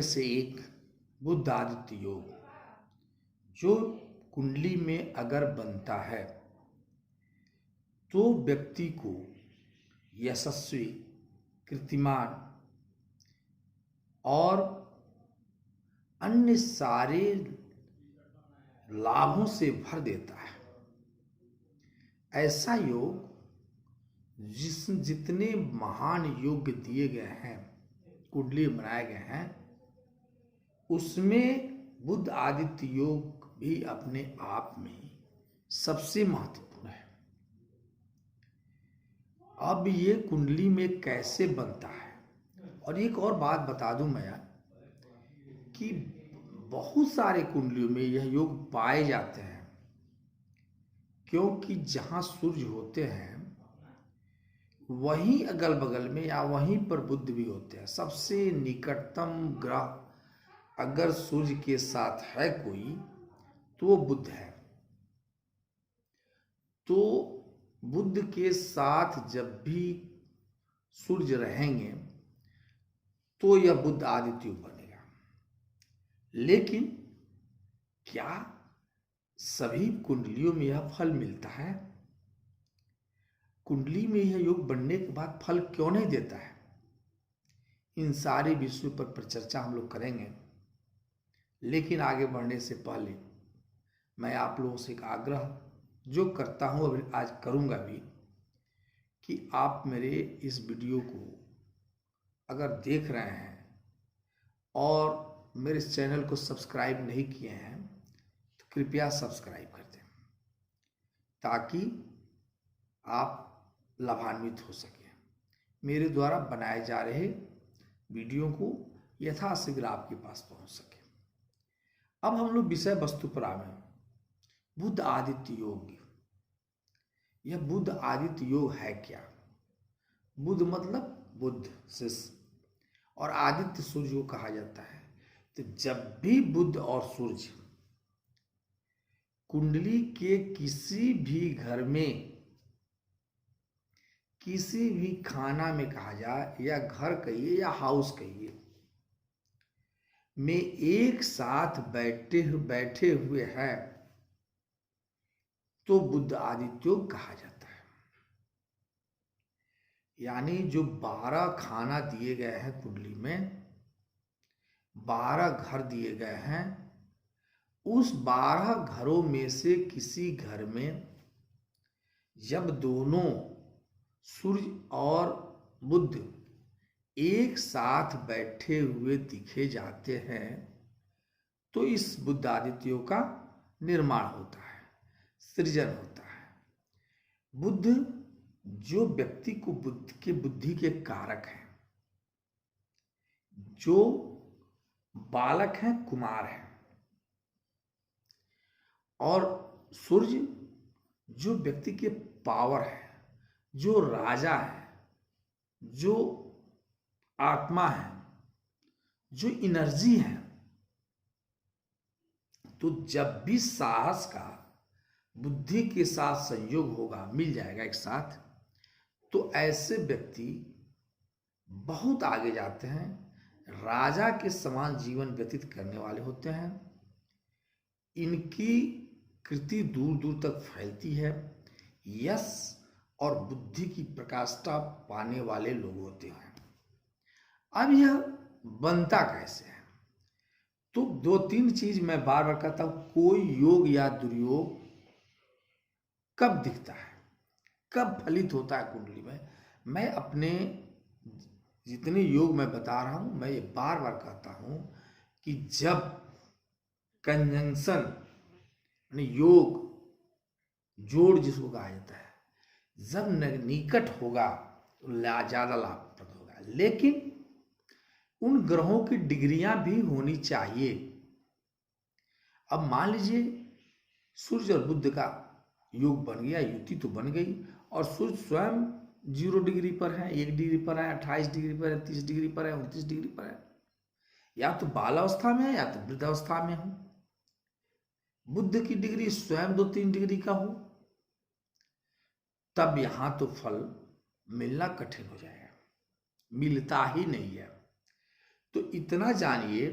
से एक बुध आदित्य योग जो कुंडली में अगर बनता है तो व्यक्ति को यशस्वी, कीर्तिमान और अन्य सारे लाभों से भर देता है। ऐसा योग जितने महान योग दिए गए हैं, कुंडली बनाए गए हैं, उसमें बुध आदित्य योग भी अपने आप में सबसे महत्वपूर्ण है। अब ये कुंडली में कैसे बनता है, और एक और बात बता दूं मैं कि बहुत सारे कुंडलियों में यह योग पाए जाते हैं, क्योंकि जहां सूर्य होते हैं वहीं अगल बगल में या वहीं पर बुध भी होते हैं। सबसे निकटतम ग्रह अगर सूर्य के साथ है कोई तो वो बुध है। तो बुध के साथ जब भी सूर्य रहेंगे तो यह बुध आदित्य योग बनेगा। लेकिन क्या सभी कुंडलियों में यह फल मिलता है? कुंडली में यह योग बनने के बाद फल क्यों नहीं देता है? इन सारे विषयों पर चर्चा हम लोग करेंगे। लेकिन आगे बढ़ने से पहले मैं आप लोगों से एक आग्रह जो करता हूं, अभी आज करूंगा भी, कि आप मेरे इस वीडियो को अगर देख रहे हैं और मेरे इस चैनल को सब्सक्राइब नहीं किए हैं तो कृपया सब्सक्राइब कर दें, ताकि आप लाभान्वित हो सकें। मेरे द्वारा बनाए जा रहे वीडियो को यथाशीघ्र आपके पास पहुंच सके। अब हम लोग विषय वस्तु पर आए। बुध आदित्य योग, यह बुध आदित्य योग है क्या? बुध मतलब बुध से, और आदित्य सूर्य को कहा जाता है। तो जब भी बुध और सूर्य कुंडली के किसी भी घर में, किसी भी खाना में कहा जाए, या घर कहिए या हाउस कहिए, में एक साथ बैठे हुए हैं तो बुध आदित्य योग कहा जाता है। यानी जो 12 खाना दिए गए हैं कुंडली में, 12 घर दिए गए हैं, उस 12 घरों में से किसी घर में जब दोनों सूर्य और बुध एक साथ बैठे हुए दिखे जाते हैं तो इस बुध आदित्य योग का निर्माण होता है, सृजन होता है। बुध जो व्यक्ति को बुद्धि के कारक हैं, जो बालक हैं, कुमार हैं, और सूर्य जो व्यक्ति के पावर है, जो राजा है, जो आत्मा है, जो एनर्जी है। तो जब भी साहस का बुद्धि के साथ संयोग होगा, मिल जाएगा एक साथ, तो ऐसे व्यक्ति बहुत आगे जाते हैं, राजा के समान जीवन व्यतीत करने वाले होते हैं। इनकी कृति दूर दूर तक फैलती है। यश और बुद्धि की प्रकाष्ठा पाने वाले लोग होते हैं। अब यह बनता कैसे है? तो 2-3 चीज मैं बार बार कहता हूं। कोई योग या दुर्योग कब दिखता है, कब फलित होता है कुंडली में? मैं अपने जितने योग मैं बता रहा हूं, मैं ये बार बार कहता हूं कि जब कंजंक्शन, योग, जोड़ जिसको कहा जाता है, जब निकट होगा तो ज्यादा लाभप्रद होगा। लेकिन उन ग्रहों की डिग्रियां भी होनी चाहिए। अब मान लीजिए सूर्य और बुध का योग बन गया, युति तो बन गई, और सूर्य स्वयं 0 डिग्री पर है, 1 डिग्री पर है, 28 डिग्री पर है, 30 डिग्री पर है, 29 डिग्री पर है। या तो बालावस्था में है या तो वृद्धावस्था में हो। बुध की डिग्री स्वयं 2-3 डिग्री का हो, तब यहां तो फल मिलना कठिन हो जाएगा, मिलता ही नहीं है। तो इतना जानिए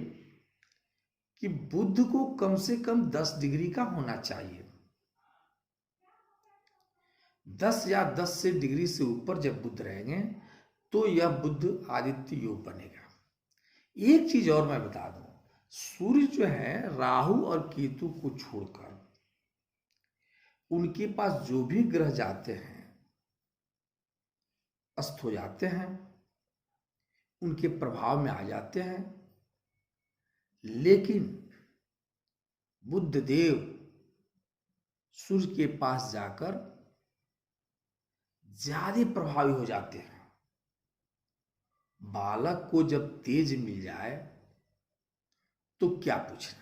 कि बुध को कम से कम 10 डिग्री का होना चाहिए। 10 या 10 से डिग्री से ऊपर जब बुध रहेंगे तो यह बुध आदित्य योग बनेगा। एक चीज और मैं बता दूं, सूर्य जो है राहु और केतु को छोड़कर उनके पास जो भी ग्रह जाते हैं अस्त हो जाते हैं, उनके प्रभाव में आ जाते हैं। लेकिन बुध देव सूर्य के पास जाकर ज्यादा प्रभावी हो जाते हैं। बालक को जब तेज मिल जाए तो क्या पूछना।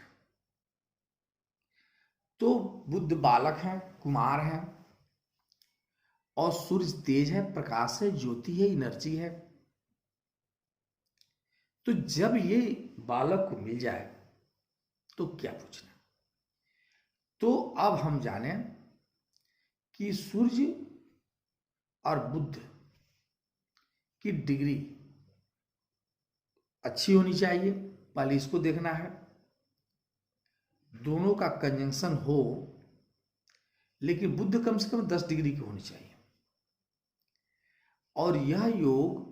तो बुध बालक है, कुमार है, और सूर्य तेज है, प्रकाश है, ज्योति है, एनर्जी है। तो जब ये बालक को मिल जाए तो क्या पूछना। तो अब हम जाने कि सूर्य और बुध की डिग्री अच्छी होनी चाहिए, पहले इसको देखना है। दोनों का कंजंक्शन हो, लेकिन बुध कम से कम 10 डिग्री की होनी चाहिए। और यह योग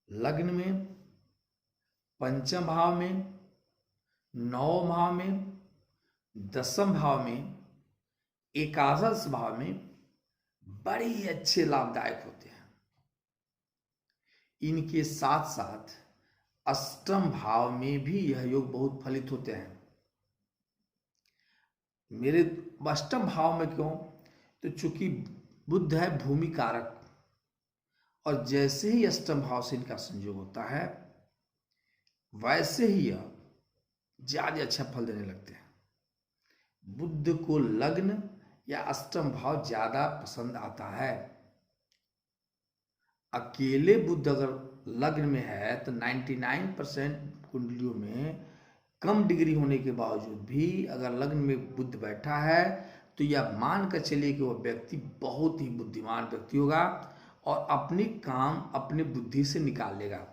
लग्न में, पंचम भाव में, नवम भाव में, दसम भाव में, एकादश भाव में बड़े ही अच्छे लाभदायक होते हैं। इनके साथ साथ अष्टम भाव में भी यह योग बहुत फलित होते हैं। मेरे अष्टम भाव में क्यों, तो चूंकि बुध है भूमि कारक, और जैसे ही अष्टम भाव से इनका संयोग होता है वैसे ही यह ज्यादा अच्छा फल देने लगते हैं। बुध को लग्न या अष्टम भाव ज्यादा पसंद आता है। अकेले बुध अगर लग्न में है तो 99% कुंडलियों में कम डिग्री होने के बावजूद भी अगर लग्न में बुध बैठा है तो यह मान कर चलिए कि वह व्यक्ति बहुत ही बुद्धिमान व्यक्ति होगा और अपने काम अपने बुद्धि से निकाल लेगा।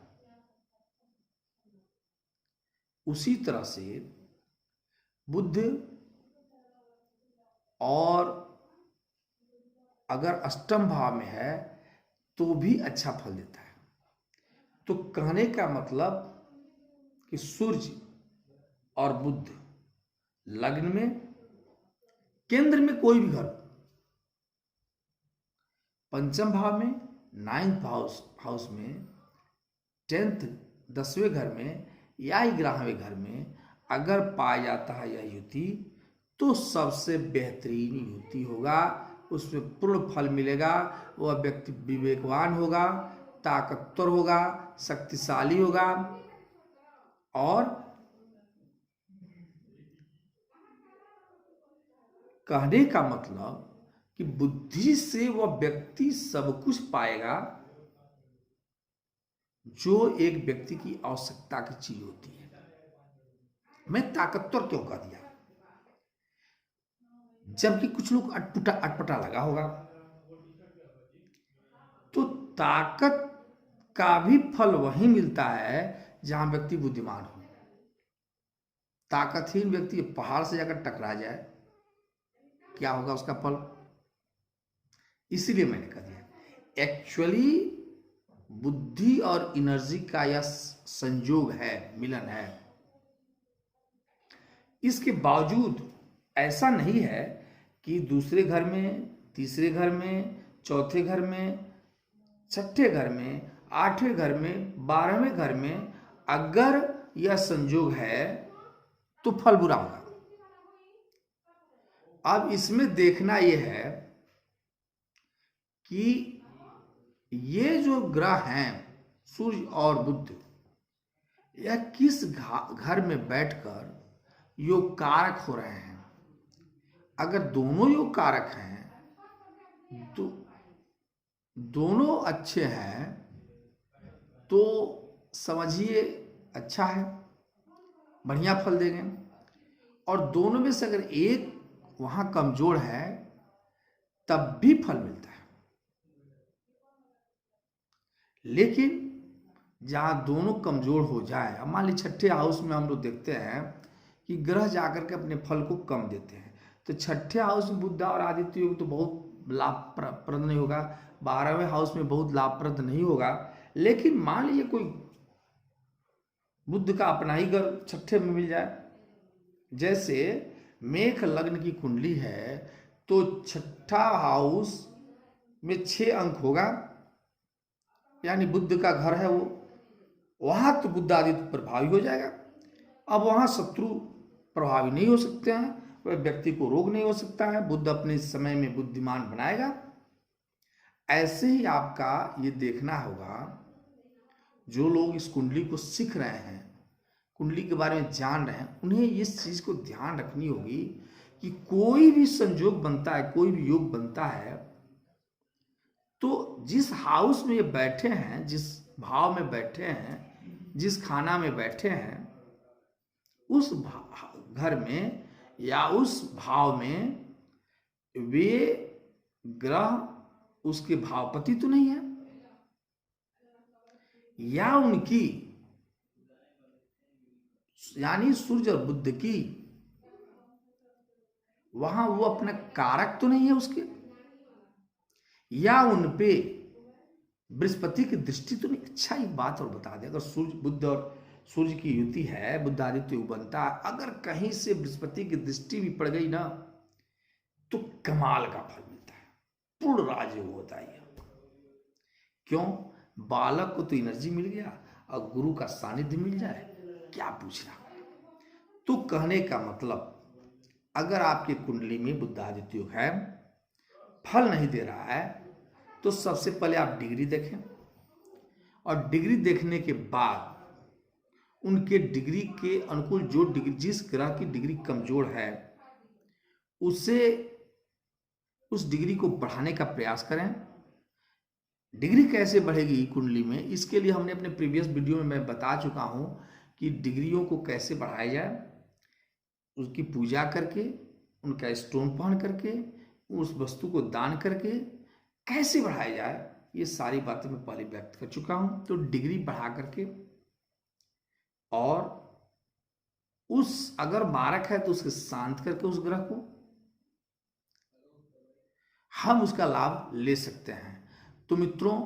उसी तरह से बुध और अगर अष्टम भाव में है तो भी अच्छा फल देता है। तो कहने का मतलब कि सूर्य और बुध लग्न में, केंद्र में कोई भी घर, पंचम भाव में, नाइन्थ हाउस में, 10th 10वें घर में या 11वें घर में अगर पाया जाता है यह युति तो सबसे बेहतरीन युति होगा। उसमें पूर्ण फल मिलेगा। वह व्यक्ति विवेकवान होगा, ताकतवर होगा, शक्तिशाली होगा और कहने का मतलब कि बुद्धि से वह व्यक्ति सब कुछ पाएगा जो एक व्यक्ति की आवश्यकता की चीज होती है। मैं ताकतवर क्यों कह दिया, जबकि कुछ लोग अटपटा लगा होगा। तो ताकत का भी फल वही मिलता है जहां व्यक्ति बुद्धिमान हो। ताकतहीन व्यक्ति पहाड़ से जाकर टकरा जाए, क्या होगा उसका फल। इसीलिए मैंने कह दिया एक्चुअली बुद्धि और एनर्जी का यह संयोग है, मिलन है। इसके बावजूद ऐसा नहीं है कि दूसरे घर में, तीसरे घर में, चौथे घर में, छठे घर में, 8वें घर में, 12वें घर में अगर यह संयोग है तो फल बुरा होगा। अब इसमें देखना यह है कि ये जो ग्रह हैं सूर्य और बुध, यह किस घर में बैठकर योग कारक हो रहे हैं। अगर दोनों योग कारक हैं तो दोनों अच्छे हैं तो समझिए अच्छा है, बढ़िया फल देंगे। और दोनों में से अगर एक वहां कमजोर है तब भी फल मिलता है। लेकिन जहाँ दोनों कमजोर हो जाए। अब मान ली छठे हाउस में हम लोग देखते हैं कि ग्रह जाकर के अपने फल को कम देते हैं, तो छठे हाउस में बुध और आदित्य योग तो बहुत लाभप्रद नहीं होगा, 12वें हाउस में बहुत लाभप्रद नहीं होगा। लेकिन मान लीजिए कोई बुध का अपना ही ग्रह छठे में मिल जाए, जैसे मेष लग्न की कुंडली है तो छठा हाउस में 6 अंक होगा, यानी बुध का घर है वो, वहां तो बुध आदित्य प्रभावी हो जाएगा। अब वहां शत्रु प्रभावी नहीं हो सकते हैं, वह व्यक्ति को रोग नहीं हो सकता है, बुध अपने समय में बुद्धिमान बनाएगा। ऐसे ही आपका ये देखना होगा, जो लोग इस कुंडली को सीख रहे हैं, कुंडली के बारे में जान रहे हैं, उन्हें इस चीज को ध्यान रखनी होगी कि कोई भी संयोग बनता है, कोई भी योग बनता है, तो जिस हाउस में ये बैठे हैं, जिस भाव में बैठे हैं, जिस खाना में बैठे हैं, उस घर में या उस भाव में वे ग्रह उसके भावपति तो नहीं है, या उनकी यानी सूर्य और बुध की वहां वो अपना कारक तो नहीं है उसके, या उन पे बृहस्पति की दृष्टि तो नहीं। अच्छा एक बात और बता दे, अगर सूर्य बुध और सूर्य की युति है, बुध आदित्य योग बनता है, अगर कहीं से बृहस्पति की दृष्टि भी पड़ गई ना तो कमाल का फल मिलता है, पूर्ण राजयोग होता है। क्यों? बालक को तो एनर्जी मिल गया और गुरु का सानिध्य मिल जाए, क्या पूछना। तो कहने का मतलब, अगर आपकी कुंडली में बुध आदित्य योग है, फल नहीं दे रहा है, तो सबसे पहले आप डिग्री देखें, और डिग्री देखने के बाद उनके डिग्री के अनुकूल जो डिग्री, जिस ग्रह की डिग्री कमजोर है, उसे उस डिग्री को बढ़ाने का प्रयास करें। डिग्री कैसे बढ़ेगी कुंडली में, इसके लिए हमने अपने प्रीवियस वीडियो में मैं बता चुका हूं कि डिग्रियों को कैसे बढ़ाया जाए, उसकी पूजा करके, उनका स्टोन पहन करके, उस वस्तु को दान करके कैसे बढ़ाया जाए, ये सारी बातें मैं पहले व्यक्त कर चुका हूं। तो डिग्री बढ़ा करके, और उस अगर मारक है तो उसके शांत करके उस ग्रह को हम उसका लाभ ले सकते हैं। तो मित्रों,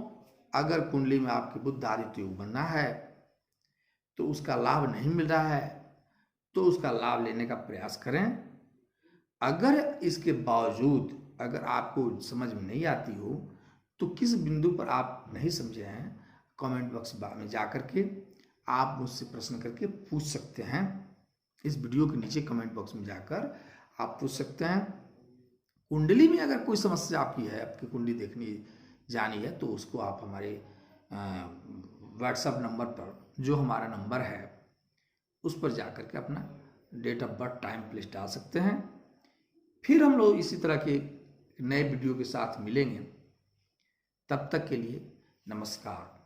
अगर कुंडली में आपके बुध आदित्य योग बनना है तो उसका लाभ नहीं मिल रहा है, तो उसका लाभ लेने का प्रयास करें। अगर इसके बावजूद अगर आपको समझ में नहीं आती हो, तो किस बिंदु पर आप नहीं समझे हैं, कमेंट बॉक्स में जाकर के आप मुझसे प्रश्न करके पूछ सकते हैं। इस वीडियो के नीचे कमेंट बॉक्स में जाकर आप पूछ सकते हैं। कुंडली में अगर कोई समस्या आपकी है, आपकी कुंडली देखनी जानी है, तो उसको आप हमारे व्हाट्सएप नंबर पर, जो हमारा नंबर है, उस पर जाकर के अपना date of birth, time, place डाल सकते हैं। फिर हम लोग इसी तरह के नए वीडियो के साथ मिलेंगे। तब तक के लिए नमस्कार।